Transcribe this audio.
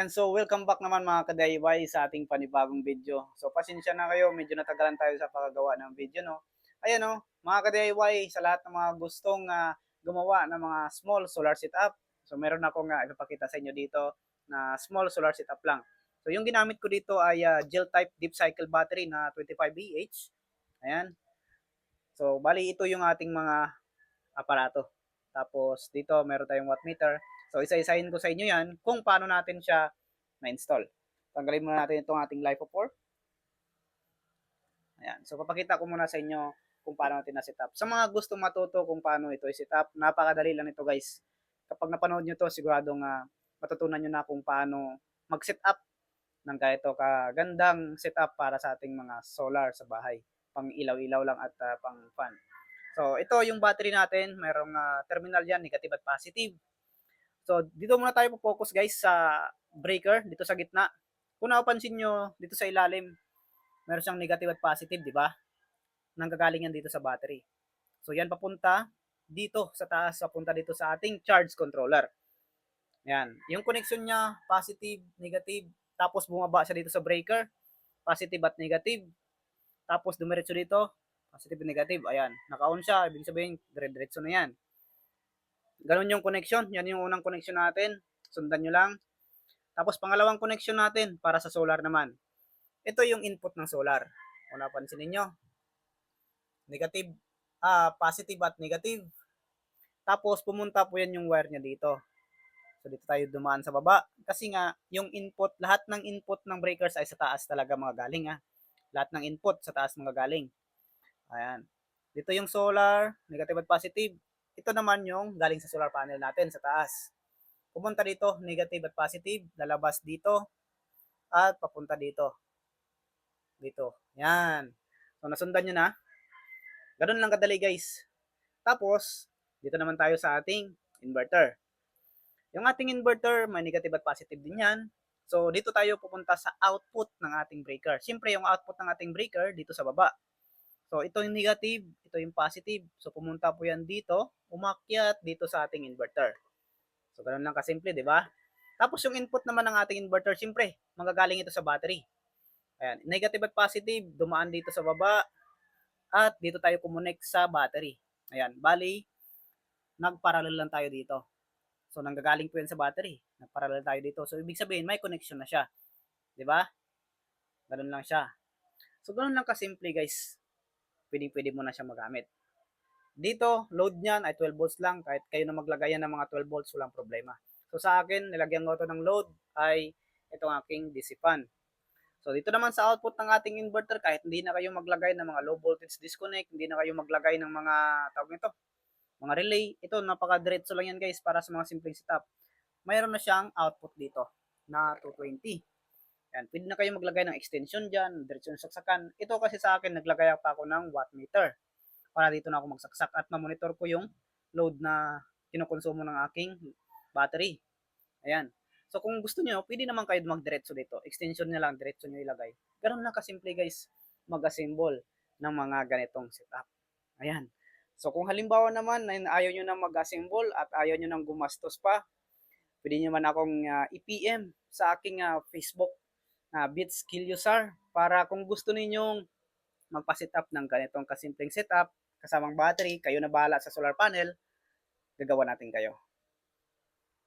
And so welcome back naman mga ka-DIY sa ating panibagong video. So pasensya na kayo, medyo natagalan tayo sa paggawa ng video, no. Ayan, no, mga ka-DIY, sa lahat ng mga gustong gumawa ng mga small solar setup. So meron akong ipapakita sa inyo dito na small solar setup lang. So yung ginamit ko dito ay gel type deep cycle battery na 25 Ah. Ayan. So bali ito yung ating mga aparato. Tapos dito meron tayong wattmeter. So isa-isahin ko sa inyo yan kung paano natin siya na-install. Tanggalin muna natin itong ating LiFePort. Ayan. So papakita ko muna sa inyo kung paano natin na-setup. Sa mga gustong matuto kung paano ito i-setup, napakadali lang ito guys. Kapag napanood nyo to, siguradong matutunan nyo na kung paano mag-setup ng ganito kagandang setup para sa ating mga solar sa bahay. Pang ilaw-ilaw lang at pang fan. So ito yung battery natin, merong terminal yan, negative at positive. So dito muna tayo po-focus guys sa breaker dito sa gitna. Kung napapansin nyo dito sa ilalim, meron siyang negative at positive, di ba? Nanggagaling yan dito sa battery. So yan papunta dito sa taas, papunta dito sa ating charge controller. Yan. Yung connection niya, positive, negative, tapos bumaba siya dito sa breaker, positive at negative. Tapos dumiretso dito, positive and negative. Ayan, naka-on siya, ibig sabihin dire-diretso na yan. Ganun yung connection, yan yung unang connection natin. Sundan nyo lang. Tapos pangalawang connection natin para sa solar naman. Ito yung input ng solar. Kung napansin niyo, negative, positive at negative. Tapos pumunta po yan yung wire niya dito. So dito tayo dumaan sa baba kasi nga yung input, lahat ng input ng breakers ay sa taas talaga mga galing Lahat ng input sa taas mga galing. Ayan. Dito yung solar, negative at positive. Ito naman yung galing sa solar panel natin sa taas. Pumunta dito, negative at positive, lalabas dito at papunta dito. Dito. Yan. So nasundan nyo na. Ganun lang kadali guys. Tapos, dito naman tayo sa ating inverter. Yung ating inverter, may negative at positive din yan. So, dito tayo pupunta sa output ng ating breaker. Siyempre, yung output ng ating breaker, dito sa baba. So, ito yung negative, ito yung positive. So, pumunta po yan dito, umakyat dito sa ating inverter. So, ganun lang kasimple, di ba? Tapos, yung input naman ng ating inverter, siyempre, manggagaling ito sa battery. Ayan, negative at positive, dumaan dito sa baba, at dito tayo kumonek sa battery. Ayan, bali, nagparallel lang tayo dito. So, nanggagaling po yan sa battery. Nagparallel tayo dito. So, ibig sabihin, may connection na siya. Di ba? Ganun lang siya. So, ganun lang kasimple guys. Pwede mo na siya magamit. Dito, load niyan ay 12 volts lang. Kahit kayo na maglagay ng mga 12 volts, walang problema. So, sa akin, nilagyan ko ito ng load ay itong aking DC fan. So, dito naman sa output ng ating inverter, kahit hindi na kayo maglagay ng mga low voltage disconnect, hindi na kayo maglagay ng mga, tawag nito, mga relay. Ito, napaka-diretso lang yan guys para sa mga simpleng setup. Mayroon na siyang output dito na 220. Yan, pwede na kayo maglagay ng extension dyan, diretso ng saksakan. Ito kasi sa akin, naglagay pa ako ng wattmeter para dito na ako magsaksak at ma-monitor ko yung load na kinukonsumo ng aking battery. Ayan. So kung gusto niyo, pwede naman kayo magdiretso dito. Extension niya lang, diretso niyo ilagay. Ganun lang kasimple guys, mag-assemble ng mga ganitong setup. Ayan. So kung halimbawa naman na ayaw nyo na mag-assemble at ayaw nyo nang gumastos pa, pwede nyo man akong i-PM sa aking Facebook na Bits Kilyusar para kung gusto ninyong magpa-setup ng ganitong kasimpleng setup kasamang battery, kayo na bahala sa solar panel, gagawa natin kayo.